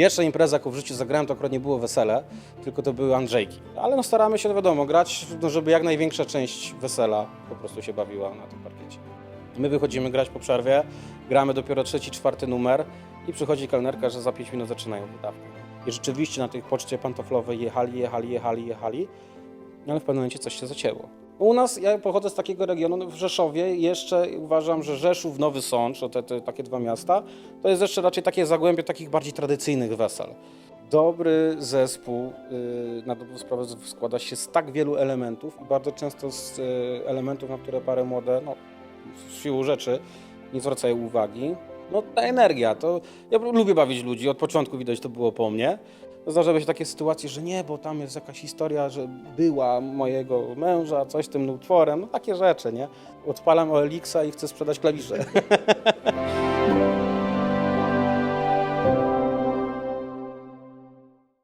Pierwsza impreza, jaką w życiu zagrałem, to akurat nie było wesele, tylko to były Andrzejki. Ale no staramy się, wiadomo, grać, no żeby jak największa część wesela po prostu się bawiła na tym parkiecie. My wychodzimy grać po przerwie, gramy dopiero trzeci, czwarty numer i przychodzi kelnerka, że za 5 minut zaczynają wydawkę. I rzeczywiście na tej poczcie pantoflowej jechali, ale w pewnym momencie coś się zacięło. U nas, ja pochodzę z takiego regionu, no w Rzeszowie jeszcze uważam, że Rzeszów, Nowy Sącz, te takie dwa miasta, to jest jeszcze raczej takie zagłębie takich bardziej tradycyjnych wesel. Dobry zespół na dobrą sprawę składa się z tak wielu elementów i bardzo często z elementów, na które pary młode, no z siłą rzeczy nie zwracają uwagi. No ta energia, to ja lubię bawić ludzi, od początku widać to było po mnie. Zdarzały się takie sytuacje, że nie, bo tam jest jakaś historia, że była mojego męża, coś z tym utworem, no takie rzeczy, nie? Odpalam OLX-a i chcę sprzedać klawisze.